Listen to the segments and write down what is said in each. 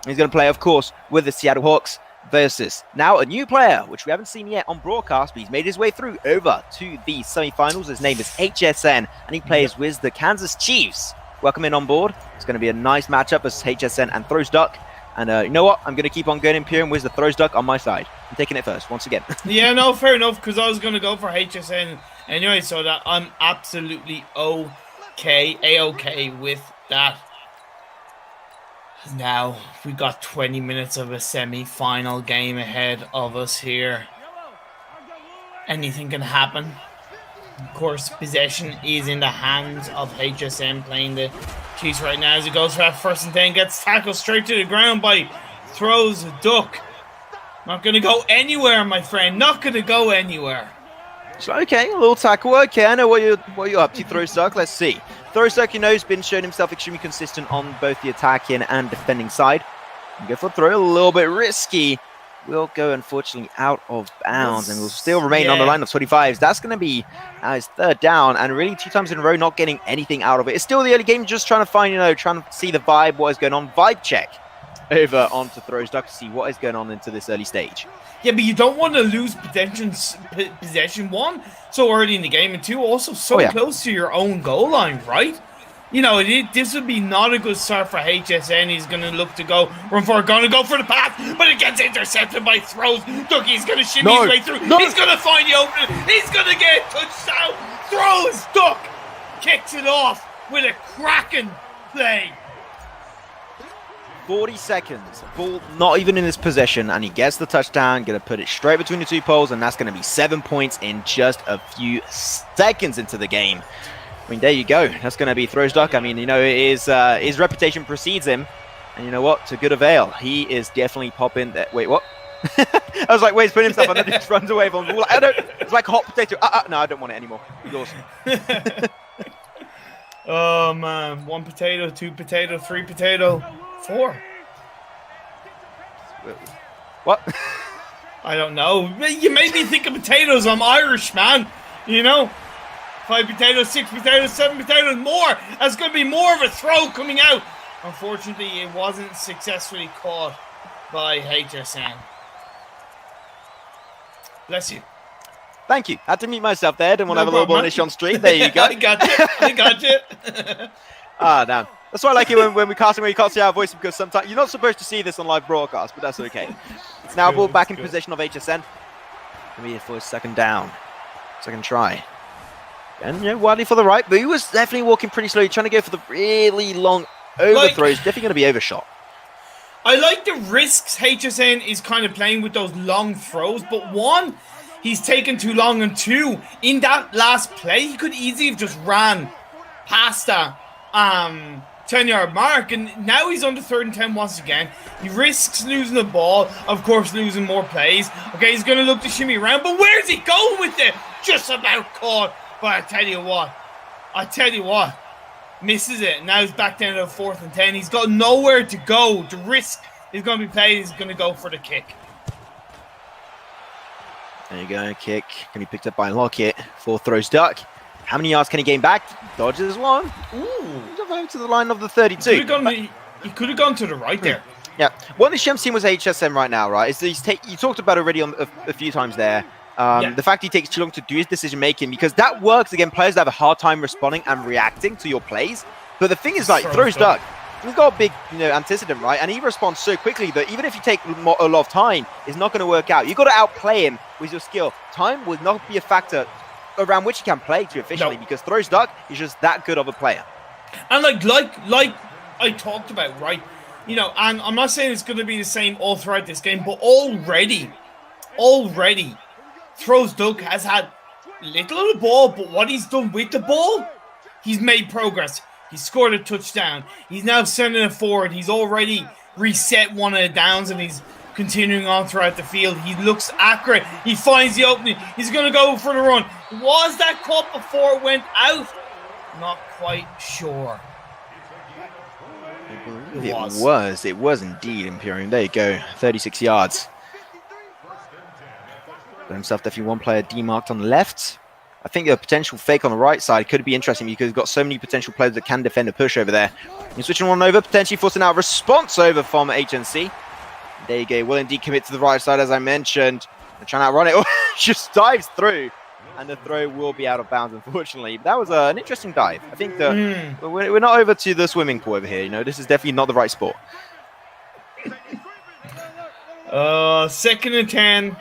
He's going to play, of course, with the Seattle Hawks versus now a new player, which we haven't seen yet on broadcast, but he's made his way through over to the semifinals. His name is HSN, and he plays with the Kansas Chiefs. Welcome in on board. It's going to be a nice matchup as HSN and throwducks. And you know what? I'm going to keep on going Imperium with the throwducks on my side. I'm taking it first, once again. Yeah, no, fair enough, because I was going to go for HSN anyway, so that I'm absolutely A-okay with that. Now, we got 20 minutes of a semi-final game ahead of us here. Anything can happen. Of course, possession is in the hands of HSN playing the Chiefs right now as he goes for that 1st and 10. Gets tackled straight to the ground by throwducks. Not going to go anywhere, my friend. Not going to go anywhere. So, okay, a little tackle. Okay, I know what you're up to, throwducks. Let's see. throwducks, you know, has been showing himself extremely consistent on both the attacking and defending side. Go for a throw, a little bit risky. Will go, unfortunately, out of bounds and will still remain on the line of 25s. That's going to be his 3rd down, and really 2 times in a row not getting anything out of it. It's still the early game, just trying to find, trying to see the vibe, what is going on. Vibe check over onto throwducks to see what is going on into this early stage. Yeah, but you don't want to lose possession, 1, so early in the game, and 2, also so close to your own goal line, right? You know, this would be not a good start for HSN. He's going to look to go, going to go for the pass, but it gets intercepted by throws. He's going to shimmy his way through. He's going to find the opening. He's going to get a touchdown. Throws, Duck kicks it off with a cracking play. 40 seconds, ball not even in his possession, and he gets the touchdown, going to put it straight between the 2 poles, and that's going to be 7 points in just a few seconds into the game. I mean, there you go. That's going to be throwducks. I mean, his reputation precedes him, and you know what? To good avail. He is definitely popping that. Wait, what? I was like, wait, he's putting himself on, and then he just runs away from the ball. It's like a hot potato. No, I don't want it anymore. He's awesome. Oh, man. 1 potato, 2 potato, 3 potato, 4. What? I don't know. You made me think of potatoes. I'm Irish, man. 5 potatoes, 6 potatoes, 7 potatoes, more. That's going to be more of a throw coming out. Unfortunately, it wasn't successfully caught by HSN. Bless you. Thank you. Had to mute myself there. Didn't want to have a little more on stream. There you go. I got you. Damn. That's why I like it when we cast where you can't see our voice, because sometimes you're not supposed to see this on live broadcast, but that's okay. It's now ball back in possession of HSN. Going to be for his 2nd down. 2nd try. And, widely for the right, but he was definitely walking pretty slowly, trying to go for the really long overthrows. Definitely going to be overshot. I like the risks HSN is kind of playing with those long throws, but 1, he's taken too long, and 2, in that last play, he could easily have just ran past that 10-yard mark, and now he's on the 3rd and 10 once again. He risks losing the ball, of course, losing more plays. Okay, he's going to look to shimmy around, but where's he going with it? Just about caught. But I tell you what, misses it. Now he's back down to the 4th and 10. He's got nowhere to go. The risk is going to be played. He's going to go for the kick. There you go, kick. Can be picked up by Lockett for throwducks. How many yards can he gain back? Dodges 1. Ooh. He's over to the line of the 32. He could have gone to the right there. Yeah. What the Shem's team was HSM right now, right, is you talked about already on a few times there. The fact he takes too long to do his decision making, because that works against players that have a hard time responding and reacting to your plays. But the thing is, like, throwducks, he's got a big, antecedent, right? And he responds so quickly that even if you take a lot of time, it's not going to work out. You've got to outplay him with your skill. Time will not be a factor around which he can play too efficiently, because throwducks is just that good of a player. And like I talked about, right? And I'm not saying it's going to be the same all throughout this game, but already, throwducks has had little of the ball, but what he's done with the ball, he's made progress. He's scored a touchdown. He's now sending it forward. He's already reset one of the downs, and he's continuing on throughout the field. He looks accurate. He finds the opening. He's going to go for the run. Was that caught before it went out? Not quite sure. It was indeed Imperium. There you go, 36 yards. Got himself definitely 1 player demarked on the left. I think a potential fake on the right side could be interesting because he's got so many potential players that can defend a push over there. He's switching one over, potentially forcing out a response over from HNC. There you go. Will indeed commit to the right side, as I mentioned. And trying to outrun it. Just dives through. And the throw will be out of bounds, unfortunately. That was an interesting dive. I think that we're not over to the swimming pool over here. You know, this is definitely not the right sport. 2nd and 10.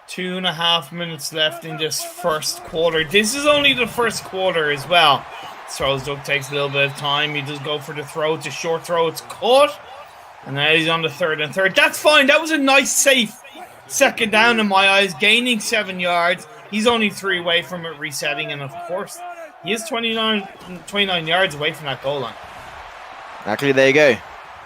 2.5 minutes left in this first quarter. This is only the first quarter as well. throwduck takes a little bit of time. He does go for the throw. It's a short throw. It's caught. And now he's on the 3rd and 3rd. That's fine. That was a nice, safe 2nd down in my eyes. Gaining 7 yards. He's only 3 away from it resetting. And, of course, he is 29 yards away from that goal line. Actually, there you go.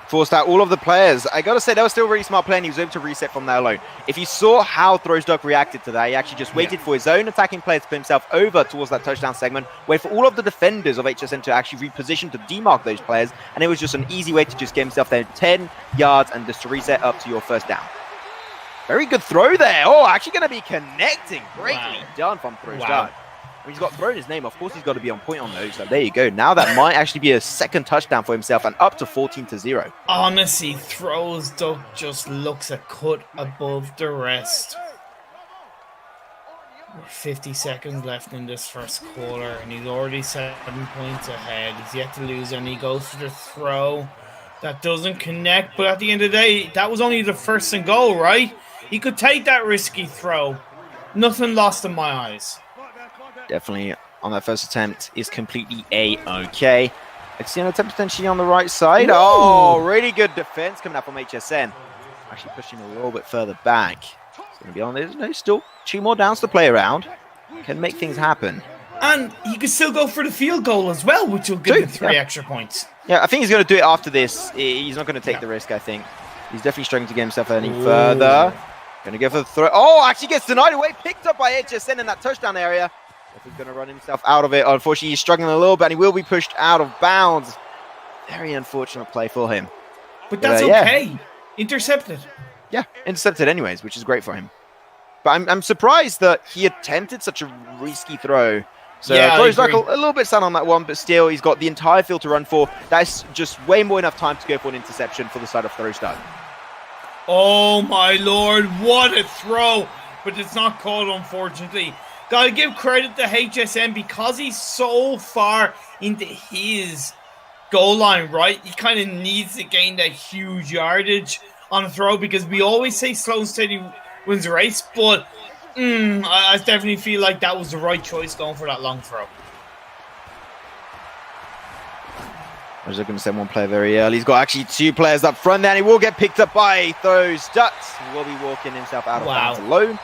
Forced out all of the players. I got to say, that was still a really smart play, and he was able to reset from there alone. If you saw how throwduck reacted to that, he actually just waited for his own attacking player to put himself over towards that touchdown segment, wait for all of the defenders of HSN to actually reposition to demark those players, and it was just an easy way to just get himself there 10 yards and just to reset up to your 1st down. Very good throw there. Oh, actually going to be connecting. Greatly done from throwduck. Wow. I mean, he's got thrown his name. Of course, he's got to be on point on those. So there you go. Now that might actually be a 2nd touchdown for himself and up to 14-0. Honestly, throwduck just looks a cut above the rest. 50 seconds left in this first quarter, and he's already 7 points ahead. He's yet to lose, and he goes for the throw. That doesn't connect, but at the end of the day, that was only the 1st and goal, right? He could take that risky throw. Nothing lost in my eyes. Definitely on that 1st attempt is completely A-okay. Let's see an attempt potentially on the right side. Ooh. Oh, really good defense coming up from HSN. Actually pushing a little bit further back. It's going to be on there. No, still 2 more downs to play around. Can make things happen. And he could still go for the field goal as well, which will give him 3 extra points. Yeah, I think he's going to do it after this. He's not going to take the risk, I think. He's definitely struggling to get himself any further. Going to go for the throw. Oh, actually gets denied away. Picked up by HSN in that touchdown area. He's going to run himself out of it. Unfortunately, he's struggling a little bit, and he will be pushed out of bounds. Very unfortunate play for him. But that's okay. Intercepted. Yeah, intercepted anyways, which is great for him. But I'm surprised that he attempted such a risky throw. So throwduck a little bit sad on that one, but still, he's got the entire field to run for. That's just way more enough time to go for an interception for the side of throwduck. Oh, my Lord. What a throw. But it's not called, unfortunately. Gotta give credit to HSN because he's so far into his goal line, right? He kind of needs to gain that huge yardage on a throw because we always say slow and steady wins the race, but I definitely feel like that was the right choice going for that long throw. I was looking to send one player very early. He's got actually 2 players up front there, and he will get picked up by those ducks. He will be walking himself out of bounds alone.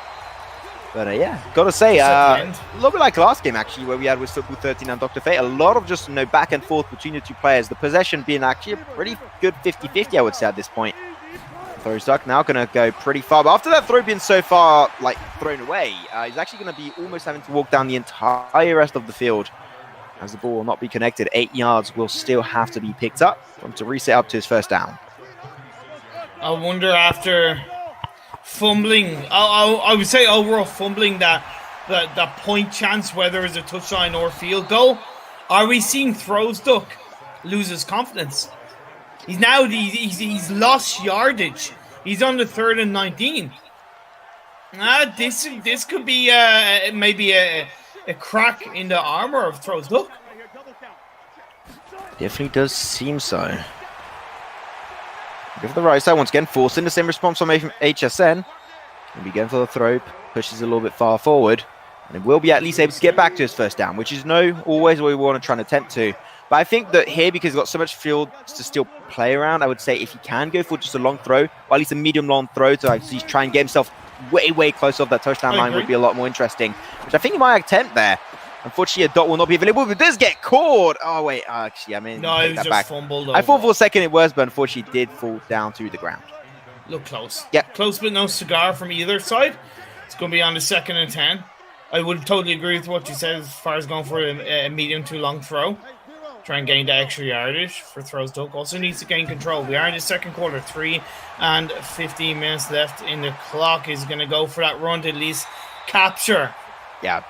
But yeah, gotta say, a little bit like last game actually, where we had with Football 13 and Dr. Fate, a lot of just back and forth between the 2 players. The possession being actually a pretty good 50-50, I would say, at this point. throwduck now gonna go pretty far, but after that throw being so far thrown away, he's actually gonna be almost having to walk down the entire rest of the field, as the ball will not be connected. 8 yards will still have to be picked up for him to reset up to his 1st down. I wonder after fumbling, I would say overall fumbling that point chance, whether it's a touchdown or field goal, are we seeing throwduck lose his confidence? He's lost yardage. He's on the 3rd and 19. This could be maybe a crack in the armor of throwduck. Definitely does seem so. Go for the right side once again, forcing the same response from HSN. And be going for the throw, pushes a little bit far forward, and he will be at least able to get back to his 1st down, which is always what we want to try and attempt to. But I think that here, because he's got so much field to still play around, I would say if he can go for just a long throw, or at least a medium-long throw to actually try and get himself way close off that touchdown line would be a lot more interesting, which I think he might attempt there. Unfortunately, a dot will not be available, but it does get caught. Oh, wait, actually, I mean, no, it was just fumbled. I thought for a second it was, but unfortunately, it did fall down to the ground. Look close. Yeah. Close, but no cigar from either side. It's going to be on the 2nd and 10. I would totally agree with what you said as far as going for a medium to long throw. Try and gain that extra yardage for throwduck. Also needs to gain control. We are in the 2nd quarter, 3 and 15 minutes left in the clock. He's going to go for that run to at least capture. Yeah.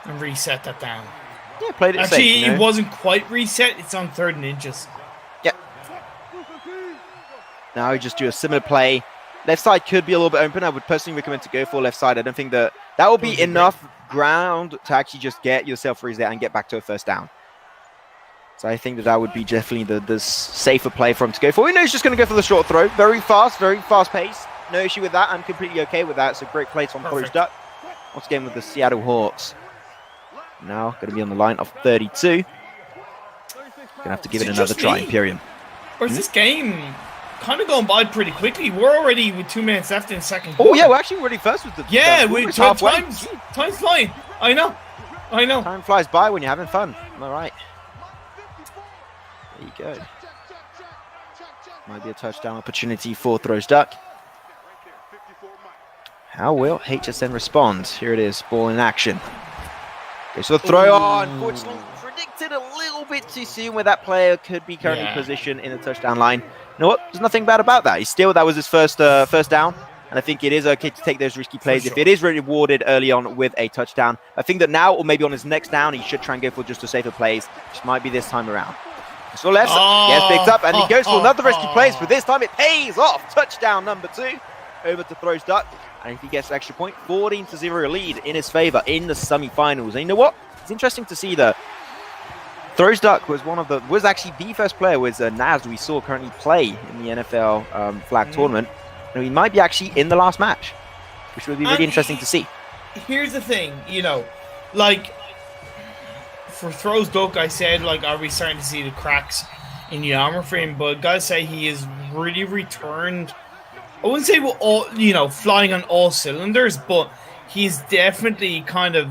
and reset that down. Yeah, played it Actually, safe, you know? it wasn't quite reset. It's on 3rd and inches. Yeah. Now we just do a similar play. Left side could be a little bit open. I would personally recommend to go for left side. I don't think that will be enough ground to actually just get yourself freeze there and get back to a first down. So I think that would be definitely the safer play for him to go for. We know he's just going to go for the short throw. Very fast pace. No issue with that. I'm completely okay with that. It's a great play from throwduck. Once again with the Seattle Hawks. Now going to be on the line of 32. Going to have to give it another try, Imperium. Or is this game kind of going by pretty quickly? We're already with 2 minutes left in the second quarter. Oh yeah, we're actually already first with the... Yeah, time's flying. I know. Time flies by when you're having fun. All right. There you go. Might be a touchdown opportunity for throwduck. How will HSN respond? Here it is, ball in action. Okay, so the throw on, unfortunately, predicted a little bit too soon where that player could be currently positioned in the touchdown line. You know what? There's nothing bad about that. That was his first down, and I think it is okay to take those risky plays if it is rewarded early on with a touchdown. I think that now, or maybe on his next down, he should try and go for just a safer plays, which might be this time around. So left, gets picked up, and he goes for another risky plays, but this time it pays off. Touchdown number 2 over to throwduck. And if he gets an extra point, 14-0 lead in his favor in the semi-finals. And you know what? It's interesting to see that throwduck was actually the first player with Naz we saw currently play in the NFL Flag Tournament. And he might be actually in the last match, which would be really interesting to see. Here's the thing, like for throwduck, I said, like, are we starting to see the cracks in the armor frame? But gotta say, he has really returned. I wouldn't say we're all, flying on all cylinders, but he's definitely kind of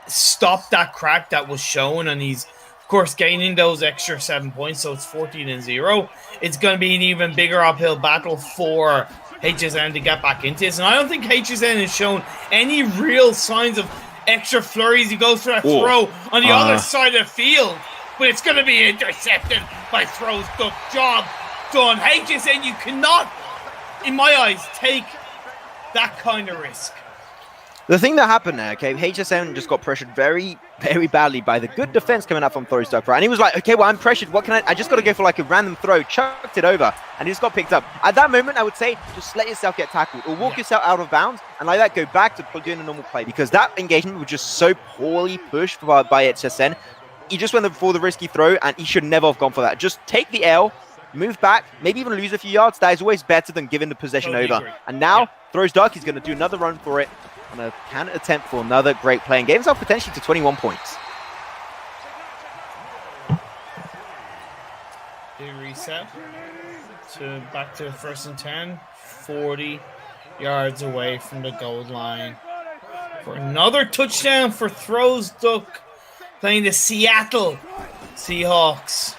stopped that crack that was shown, and he's, of course, gaining those extra 7 points, so it's 14-0. It's going to be an even bigger uphill battle for HSN to get back into this, and I don't think HSN has shown any real signs of extra flurries. He goes for that throw on the other side of the field, but it's going to be intercepted by throwduck. Job done. HSN, you cannot, in my eyes, take that kind of risk. The thing that happened there, okay, HSN just got pressured very, very badly by the good defense coming up from throwduck, right? And he was like, okay, well, I'm pressured. What can I just got to go for like a random throw, chucked it over, and he just got picked up. At that moment, I would say, just let yourself get tackled or walk yourself out of bounds and like that go back to doing a normal play, because that engagement was just so poorly pushed by HSN. He just went for the risky throw, and he should never have gone for that. Just take the L, move back, maybe even lose a few yards. That is always better than giving the possession over. And now, throwduck, he's going to do another run for it on a can attempt for another great play and gave himself potentially to 21 points. They reset to back to 1st and 10, 40 yards away from the goal line for another touchdown for throwduck, playing the Seattle Seahawks.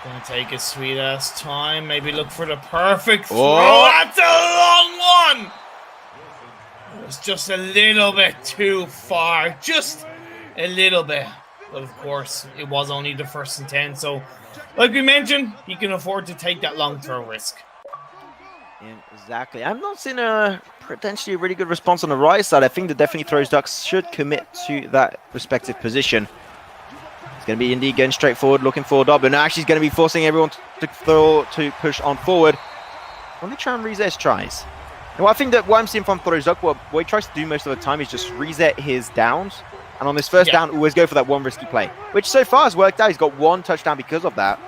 Gonna take a sweet ass time, maybe look for the perfect throw. That's a long one. It was just a little bit too far, just a little bit. But of course, it was only the 1st and 10, so like we mentioned, he can afford to take that long throw risk. Exactly. I'm not seeing a potentially really good response on the right side. I think that definitely throwduck should commit to that respective position. It's going to be indeed going straight forward, looking for Dobbin. Actually, he's going to be forcing everyone to push on forward. When they try and reset his tries. Well, I think that what I'm seeing from throwduck, what he tries to do most of the time is just reset his downs. And on this first down, always go for that one risky play, which so far has worked out. He's got 1 touchdown because of that.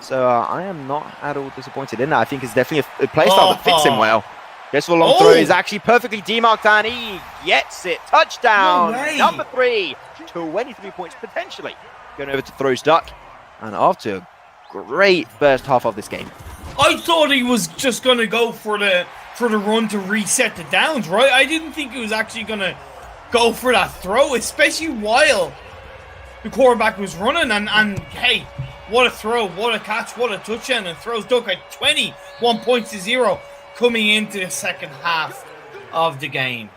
So I am not at all disappointed in that. I think it's definitely a play style that fits him well. Goes for a long throw. Is actually perfectly demarked, and he gets it. Touchdown number 3. 23 points potentially going over to throwduck. And after a great first half of this game. I thought he was just going to go for the run to reset the downs, right? I didn't think he was actually going to go for that throw, especially while the quarterback was running. And hey, what a throw, what a catch, what a touchdown. And throwduck at 21 points to 0 coming into the second half of the game.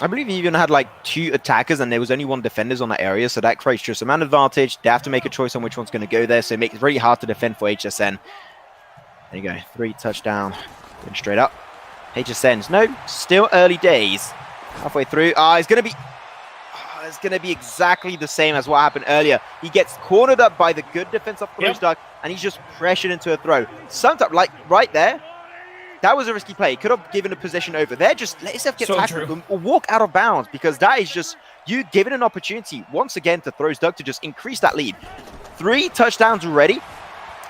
I believe he even had like 2 attackers and there was only 1 defenders on that area, so that creates just a man advantage. They have to make a choice on which one's going to go there, so it makes it really hard to defend for HSN. There you go, 3 touchdown, going straight up. HSN's, no, still early days. Halfway through, he's going to be... it's going to be exactly the same as what happened earlier. He gets cornered up by the good defense of throwduck, and he's just pressured into a throw. Sometimes, like right there, that was a risky play. He could have given a possession over there. Just let yourself get tackled or walk out of bounds, because that is just you giving an opportunity once again to throwduck to just increase that lead. 3 touchdowns already.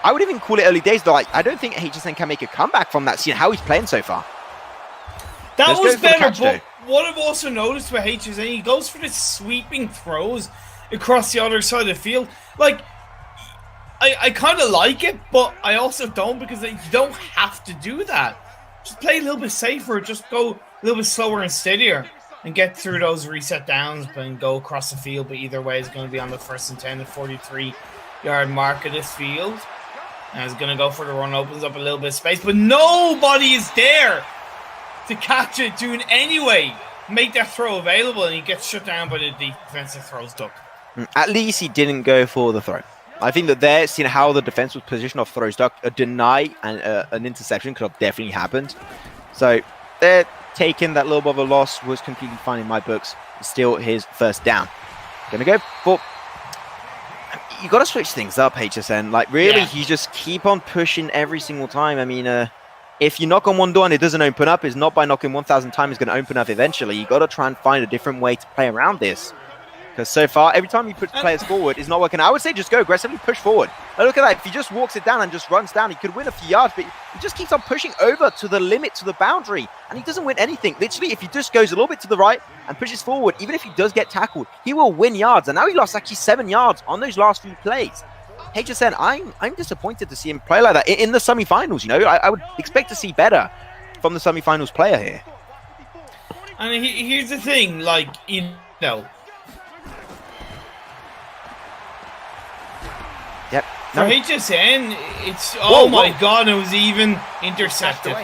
I would even call it early days, though. Like, I don't think HSN can make a comeback from that, seeing how he's playing so far. That was better, but what I've also noticed with HSN, he goes for the sweeping throws across the other side of the field. Like, I kind of like it, but I also don't, because you don't have to do that. Just play a little bit safer. Just go a little bit slower and steadier and get through those reset downs and go across the field. But either way, it's going to be on the 1st and 10 at 43-yard mark of this field. And it's going to go for the run, opens up a little bit of space, but nobody is there to catch it, do it anyway. Make that throw available, and he gets shut down by the defensive throwduck. At least he didn't go for the throw. I think that there, seeing how the defense was positioned off throwduck, a deny and an interception could have definitely happened. So they're taking that little bit of a loss was completely fine in my books. Still his first down. Gonna go for. You got to switch things up, HSN. Like, really, you just keep on pushing every single time. I mean, if you knock on one door and it doesn't open up, it's not by knocking 1,000 times it's going to open up eventually. You got to try and find a different way to play around this. Because so far, every time you put players forward, it's not working. I would say just go aggressively, push forward. Now look at that. If he just walks it down and just runs down, he could win a few yards, but he just keeps on pushing over to the limit, to the boundary, and he doesn't win anything. Literally, if he just goes a little bit to the right and pushes forward, even if he does get tackled, he will win yards. And now he lost actually 7 yards on those last few plays. HSN, I'm disappointed to see him play like that in the semi-finals. You know, I would expect to see better from the semi-finals player here. And here's the thing, like, you know. Yep. For HSN, it's oh my god, it was even intercepted.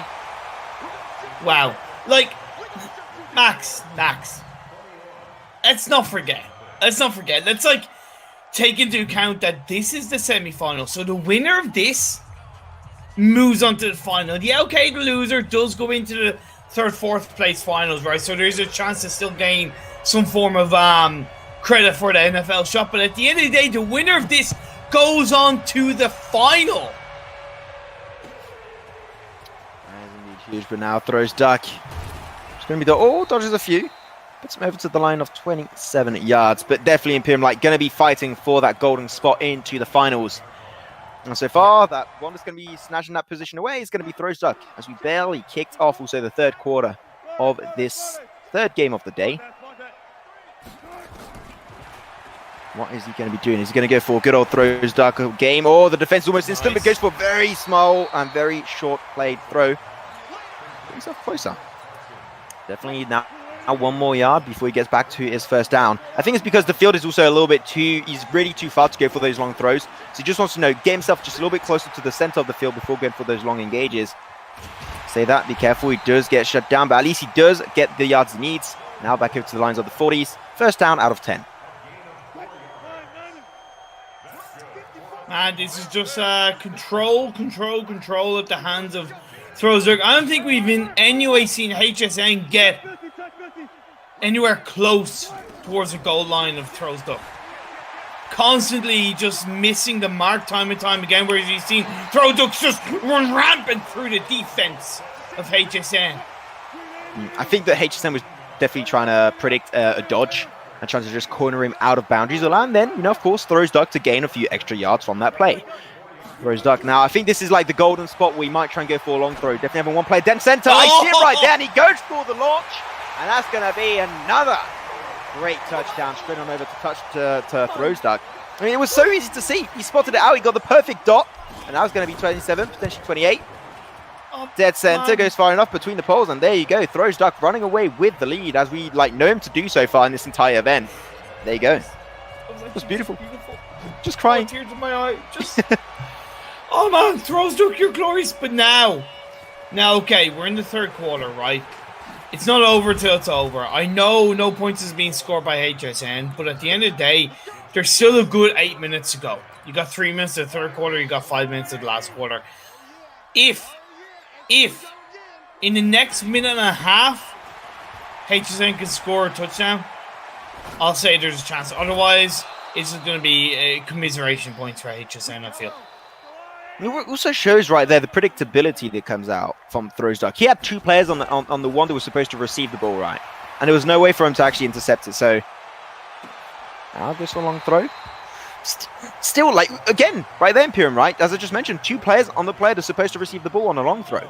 Wow. Like, Max. Let's not forget. Let's like take into account that this is the semi-final. So the winner of this moves on to the final. Yeah, okay, the loser does go into the 3rd, 4th place finals, right? So there's a chance to still gain some form of credit for the NFL shot. But at the end of the day, the winner of this goes on to the final. That is indeed huge, but now throws duck. It's going to be the dodges a few. Puts him over to the line of 27 yards, but definitely Imperium like going to be fighting for that golden spot into the finals. And so far, that one that's going to be snatching that position away is going to be throws duck, as we barely kicked off also the 3rd quarter of this 3rd game of the day. What is he going to be doing? Is he going to go for a good old throws duck game? Oh, the defense is almost instant, but goes for a very small and very short played throw. Get himself closer. Definitely now 1 more yard before he gets back to his first down. I think it's because the field is also a little bit he's really too far to go for those long throws. So he just wants to get himself just a little bit closer to the center of the field before going for those long engages. Say that, be careful. He does get shut down, but at least he does get the yards he needs. Now back over to the lines of the 40s. First down out of 10. Man, this is just control at the hands of throwduck. I don't think we've in any way seen HSN get anywhere close towards the goal line of throwduck. Constantly just missing the mark time and time again, whereas you've seen throwducks just run rampant through the defense of HSN. I think that HSN was definitely trying to predict a dodge and trying to just corner him out of boundaries. And then, of course, throws duck to gain a few extra yards from that play. Throws duck. Now, I think this is like the golden spot where he might try and go for a long throw. Definitely having one player dead center. I see it right there, and he goes for the launch. And that's going to be another great touchdown. Straight on over to throws duck. I mean, it was so easy to see. He spotted it out. He got the perfect dot. And that was going to be 27, potentially 28. Dead center, goes far enough between the poles, and there you go. Throws duck running away with the lead, as we know him to do so far in this entire event. There you go. It was beautiful. Just crying. Tears in my eye. Just oh man, throws duck, you're glorious. But now, okay, we're in the 3rd quarter, right? It's not over till it's over. I know no points is being scored by HSN, but at the end of the day, there's still a good 8 minutes to go. You got 3 minutes of the 3rd quarter, you got 5 minutes of the last quarter. If in the next minute and a half HSN can score a touchdown, I'll say there's a chance. Otherwise, it's just going to be commiseration points for HSN, I feel. It also shows right there the predictability that comes out from throwduck. He had 2 players on the one that was supposed to receive the ball, right? And there was no way for him to actually intercept it. So now goes for a long throw. Still, like, again, right there, Imperium, right? As I just mentioned, 2 players on the player that's supposed to receive the ball on a long throw.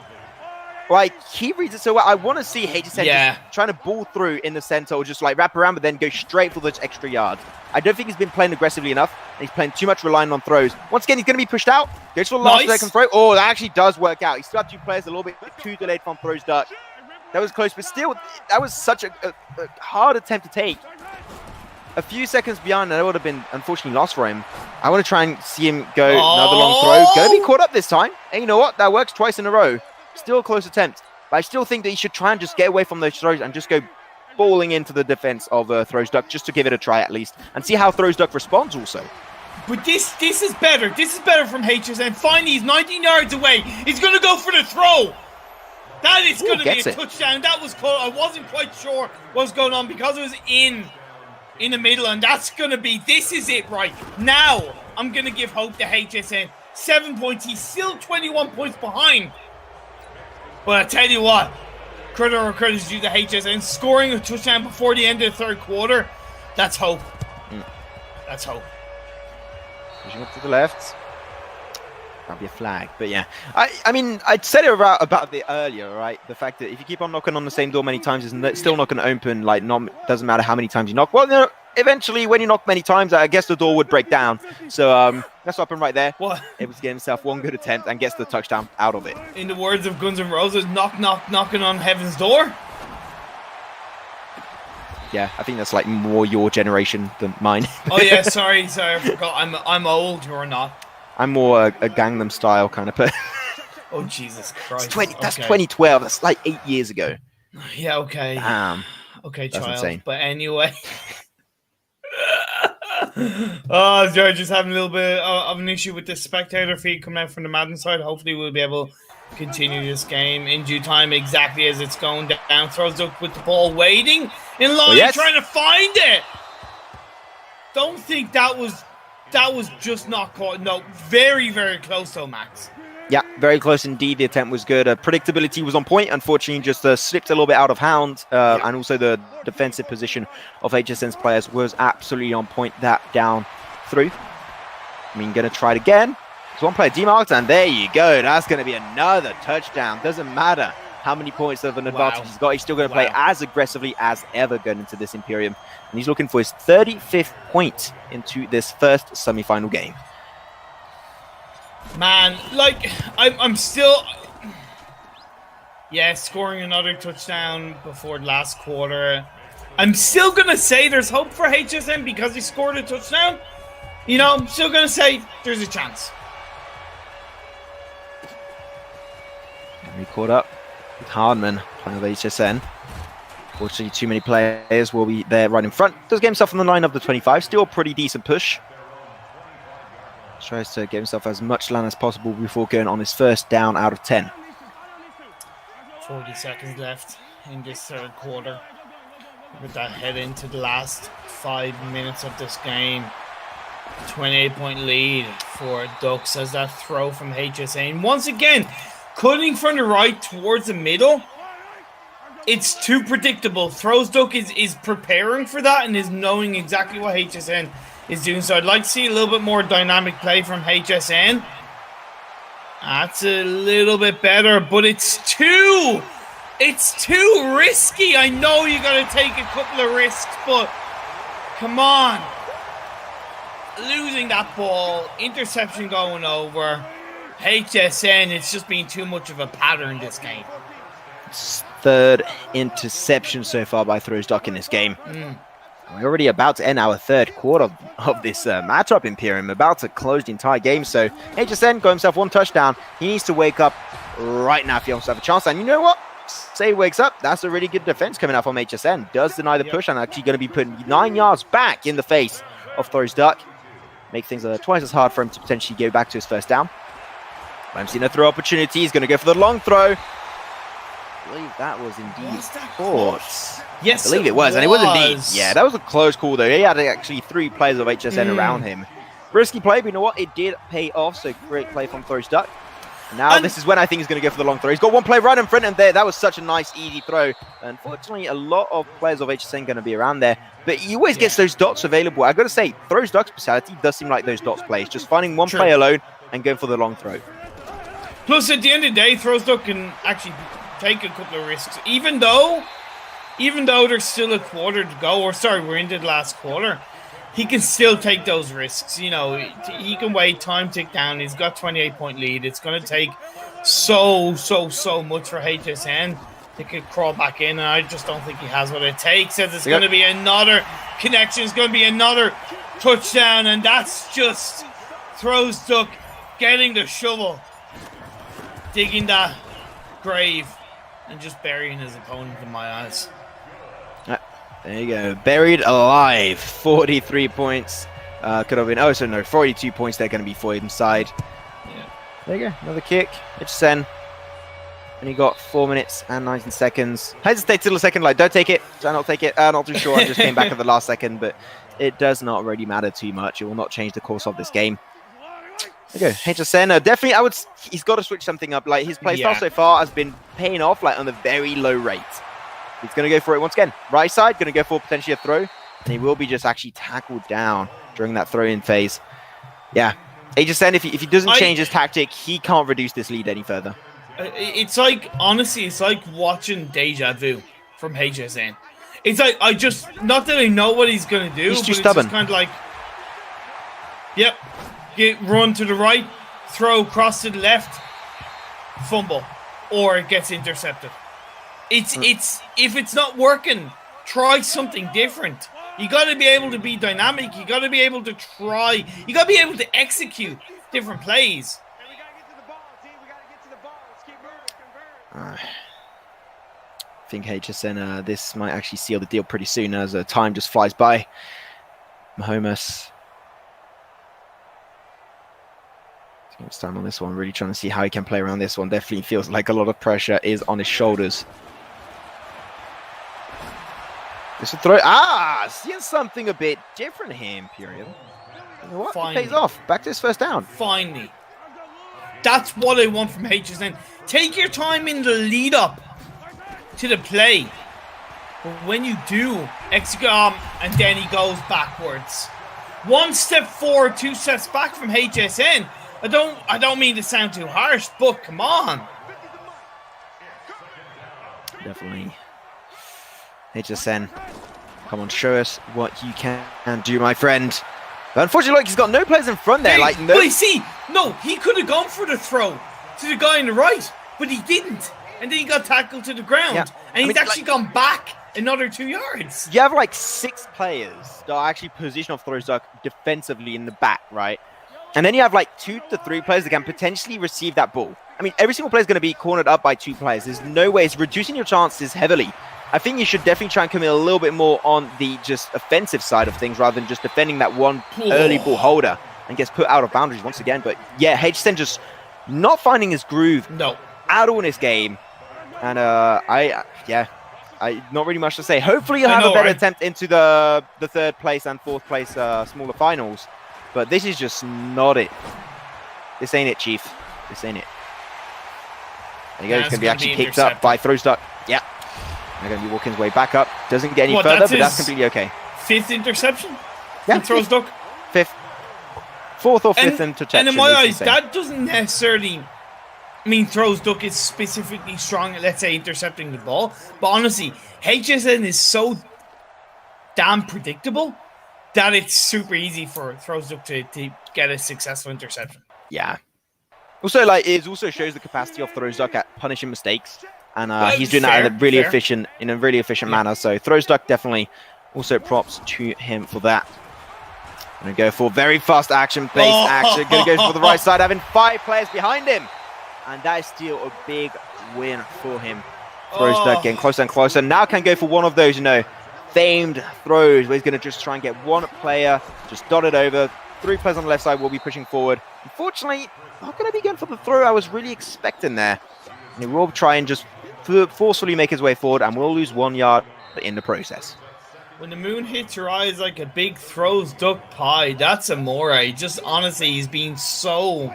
Like, he reads it so well. I want to see HSN just trying to ball through in the center or just, like, wrap around, but then go straight for those extra yards. I don't think he's been playing aggressively enough, and he's playing too much relying on throws. Once again, he's going to be pushed out. Goes for the last second throw. Oh, that actually does work out. He's still got 2 players a little bit too delayed from throwduck. That was close, but still, that was such a hard attempt to take. A few seconds behind, and that would have been unfortunately lost for him. I want to try and see him go another long throw. Going to be caught up this time. And you know what? That works twice in a row. Still a close attempt. But I still think that he should try and just get away from those throws and just go balling into the defense of throwduck just to give it a try at least. And see how throwduck responds also. But this is better. This is better from HSN. Finally, he's 19 yards away. He's going to go for the throw. That is going to be a touchdown. That was close. I wasn't quite sure what was going on because it was in the middle. And that's going to be, this is it right. Now, I'm going to give hope to HSN. 7 points. He's still 21 points behind. But I tell you what, credit or credit is due to HSN. Scoring a touchdown before the end of the third quarter, that's hope. That's hope. Pushing up to the left. That'll be a flag. But yeah, I mean, I said it about it earlier, right? The fact that if you keep on knocking on the same door many times, it's still not going to open. Like, doesn't matter how many times you knock. Well, you know, eventually, when you knock many times, I guess the door would break down. So that's what happened right there. What? Able to get himself one good attempt and gets the touchdown out of it. In the words of Guns N' Roses, knock, knock, knocking on heaven's door. Yeah, I think that's like more your generation than mine. Oh yeah, sorry, I forgot. I'm old. You're not. I'm more a Gangnam Style kind of person. Oh Jesus Christ! That's 2012. That's like 8 years ago. Yeah. Okay. Okay, that's child. Insane. But anyway. Oh, George is having a little bit of an issue with the spectator feed coming out from the Madden side. Hopefully, we'll be able to continue this game in due time, exactly as it's going down. Throws up with the ball, waiting in line, trying to find it. Don't think that was just not caught. No, very, very close though, Max. Yeah, very close indeed. The attempt was good. Predictability was on point. Unfortunately, just slipped a little bit out of hand. And also the defensive position of HSN's players was absolutely on point. That down through. I mean, going to try it again. There's one player demarked, and there you go. That's going to be another touchdown. Doesn't matter how many points of an advantage he's got. He's still going to play as aggressively as ever going into this Imperium. And he's looking for his 35th point into this first semi-final game. Man, like, I'm still... Yeah, scoring another touchdown before the last quarter. I'm still going to say there's hope for HSN because he scored a touchdown. You know, I'm still going to say there's a chance. And he caught up with Hardman, playing with HSN. Fortunately, too many players will be there right in front. Does get himself on the line of the 25. Still a pretty decent push. Tries to get himself as much land as possible before going on his first down out of 10. 40 seconds left in this third quarter. With that head into the last 5 minutes of this game. 28-point lead for Ducks as that throw from HSA. And once again, cutting from the right towards the middle. It's too predictable. throwduck is preparing for that and is knowing exactly what HSN is doing. So I'd like to see a little bit more dynamic play from HSN. That's a little bit better, but it's too risky. I know you got to take a couple of risks, but come on. Losing that ball, interception going over. HSN, it's just been too much of a pattern this game. Third interception so far by throwduck in this game. We're already about to end our third quarter of this matchup, Imperium. About to close the entire game. So HSN got himself one touchdown. He needs to wake up right now if he wants to have a chance. And you know what? Say he wakes up. That's a really good defense coming out from HSN. Does deny the push and actually going to be putting 9 yards back in the face of throwduck. Make things twice as hard for him to potentially go back to his first down. I'm seeing a throw opportunity. He's going to go for the long throw. believe that was indeed Was that caught. close? Yes, I believe it was, and it was indeed. Yeah, that was a close call though. He had actually 3 players of HSN around him. Risky play, but you know what? It did pay off, so great play from throwducks. Now this is when I think he's going to go for the long throw. He's got 1 play right in front of him there. That was such a nice, easy throw. Unfortunately, a lot of players of HSN going to be around there, but he always gets those dots available. I got to say, throwducks' speciality does seem like those dots plays, just finding 1 play alone and going for the long throw. Plus, at the end of the day, throwduck can actually take a couple of risks, even though there's still a quarter to go, or sorry, we're into the last quarter. He can still take those risks. You know, he can wait, time tick down. He's got 28-point lead. It's going to take so much for HSN to crawl back in, and I just don't think he has what it takes. As it's going to be another connection. It's going to be another touchdown, and that's just throwduck getting the shovel, digging that grave, and just burying his opponent in my eyes. There you go. Buried alive. 43 points. Could have been, 42 points they're going to be for inside. Yeah. There you go. Another kick. HSN. And he got 4 minutes and 19 seconds. Hesitate till a second, like, don't take it. Do not take it. Not too sure. I just came back at the last second, but it does not really matter too much. It will not change the course of this game. There you go. HSN, definitely, he's got to switch something up. Like, his play style so far has been paying off, like, on a very low rate. He's going to go for it once again. Right side, going to go for potentially a throw. And he will be just actually tackled down during that throw-in phase. Yeah. HSN, if he doesn't change his tactic, he can't reduce this lead any further. It's like, honestly, it's like watching deja vu from HSN. It's like, not that I know what he's going to do. He's too stubborn. It's just kind of like, yep, run to the right, throw cross to the left, fumble, or it gets intercepted. It's if it's not working, try something different. You got to be able to be dynamic. You got to be able to try. You got to be able to execute different plays. I think HSN, this might actually seal the deal pretty soon as time just flies by. Mahomes. It's time on this one. Really trying to see how he can play around this one. Definitely feels like a lot of pressure is on his shoulders. This will throw. Seeing something a bit different here, Imperial. You know what? It pays off. Back to his first down. Finally. That's what I want from HSN. Take your time in the lead up to the play. But when you do, execute, and then he goes backwards. 1 step forward, 2 steps back from HSN. I don't mean to sound too harsh, but come on. Definitely. HSN, come on, show us what you can do, my friend. But unfortunately, look, he's got no players in front there. Like, no. But you see, no, he could have gone for the throw to the guy on the right, but he didn't. And then he got tackled to the ground. And he's actually gone back another 2 yards. You have like 6 players that are actually position of throwduck defensively in the back, right? And then you have like 2 to 3 players that can potentially receive that ball. I mean, every single player is going to be cornered up by 2 players. There's no way. It's reducing your chances heavily. I think you should definitely try and commit a little bit more on the just offensive side of things rather than just defending that one early ball holder and gets put out of boundaries once again. But yeah, HSN just not finding his groove at all in this game. And not really much to say. Hopefully you'll have a better attempt into the 3rd place and 4th place smaller finals. But this is just not it. This ain't it, Chief. This ain't it. There you go. It's going to be actually picked up by throwduck. Yeah. They're going to be walking his way back up. Doesn't get any further, but that's completely okay. 5th interception? Yeah. throwduck? 5th. 4th or 5th interception. And in my eyes, that doesn't necessarily mean throwduck is specifically strong at, let's say, intercepting the ball. But honestly, HSN is so damn predictable that it's super easy for throwduck to get a successful interception. Yeah. Also, like, it also shows the capacity of throwduck at punishing mistakes. And he's doing that in a really efficient manner. So throwduck definitely also props to him for that. Going to go for very fast action-based action. Going to go for the right side, having 5 players behind him. And that is still a big win for him. Throwduck getting closer and closer. Now can go for one of those, famed throws where he's going to just try and get 1 player just dotted over. 3 players on the left side will be pushing forward. Unfortunately, not going to be going for the throw I was really expecting there. And he will try and just forcefully make his way forward and will lose 1 yard in the process. When the moon hits your eyes like a big throws duck pie, that's Amore. Just honestly, he's been so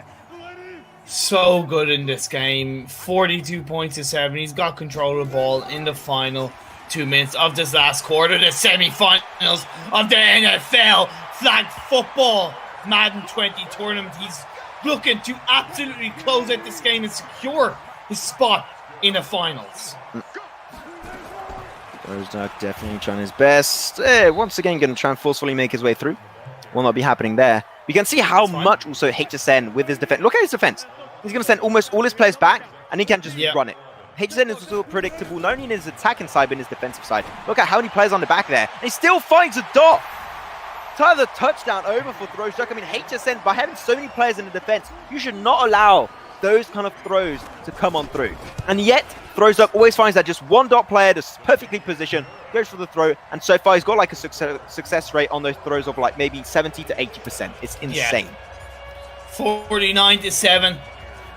good in this game. 42 points to 7. He's got control of the ball in the final 2 minutes of this last quarter, the semi-finals of the NFL Flag Football Madden 20 Tournament. He's looking to absolutely close out this game and secure his spot in the finals. throwduck definitely trying his best. Once again, going to try and forcefully make his way through. Will not be happening there. You can see how much also HSN with his defense. Look at his defense. He's going to send almost all his players back, and he can just run it. HSN is also predictable, not only in his attacking side, but in his defensive side. Look at how many players on the back there. And he still finds a dot. Tyler, touchdown over for throwduck. I mean, HSN, by having so many players in the defense, you should not allow those kind of throws to come on through. And yet, throwduck always finds that just one dot player that's perfectly positioned, goes for the throw, and so far he's got like a success rate on those throws of like maybe 70 to 80%. It's insane. 49 to 7.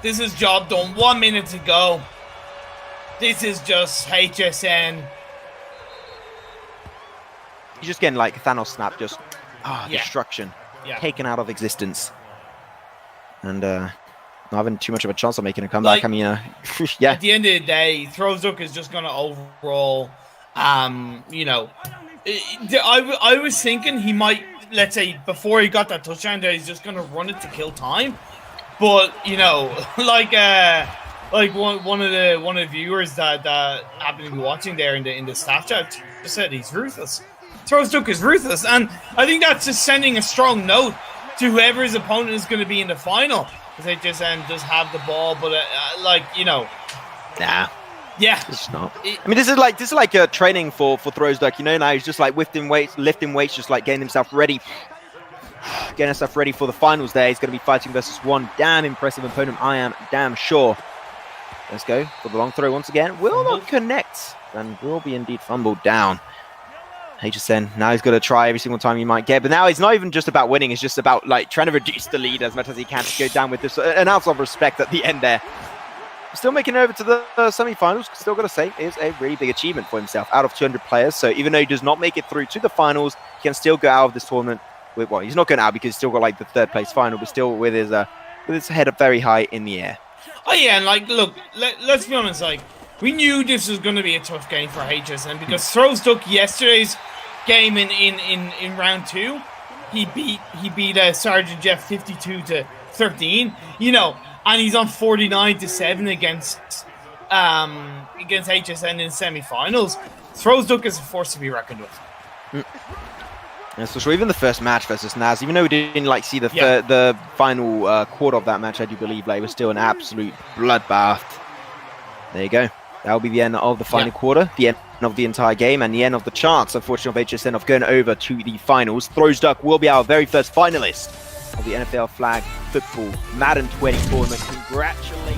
This is job done. 1 minute to go. This is just HSN. He's just getting like Thanos snap, just destruction, taken out of existence. And not having too much of a chance of making a comeback. Like, I mean, at the end of the day, throwduck is just going to overall, you know, I was thinking he might, let's say, before he got that touchdown there, he's just going to run it to kill time. But, you know, like one of the viewers that happened to be watching there in the staff chat just said he's ruthless. throwduck is ruthless, and I think that's just sending a strong note to whoever his opponent is going to be in the final. Because they just have the ball, but like, you know, nah, it's not. I mean, this is like a training for throwduck. You know, now he's just like lifting weights, just like getting himself ready for the finals. There, he's going to be fighting versus one damn impressive opponent. I am damn sure. Let's go for the long throw once again. Will not connect and will be indeed fumbled down. HSN, now he's got to try every single time he might get, but now it's not even just about winning, it's just about like trying to reduce the lead as much as he can to go down with this an ounce of respect at the end there. Still making it over to the semi-finals, still got to say, is a really big achievement for himself out of 200 players. So even though he does not make it through to the finals, he can still go out of this tournament with, well, he's not going out because he's still got like the third place final, but still with his head up very high in the air. Oh yeah, and like, look, let's be honest, like, we knew this was going to be a tough game for HSN because throwduck yesterday's game in round 2, he beat Sergeant Jeff 52 to 13, you know, and he's on 49 to 7 against HSN in semi-finals. throwduck is a force to be reckoned with. That's for sure. Even the first match versus Naz, even though we didn't like see the final quarter of that match, I do believe like it was still an absolute bloodbath. There you go. That will be the end of the final quarter, the end of the entire game, and the end of the chance, unfortunately, of HSN of going over to the finals. throwduck will be our very first finalist of the NFL Flag Football Madden 20 tournament. Congratulations.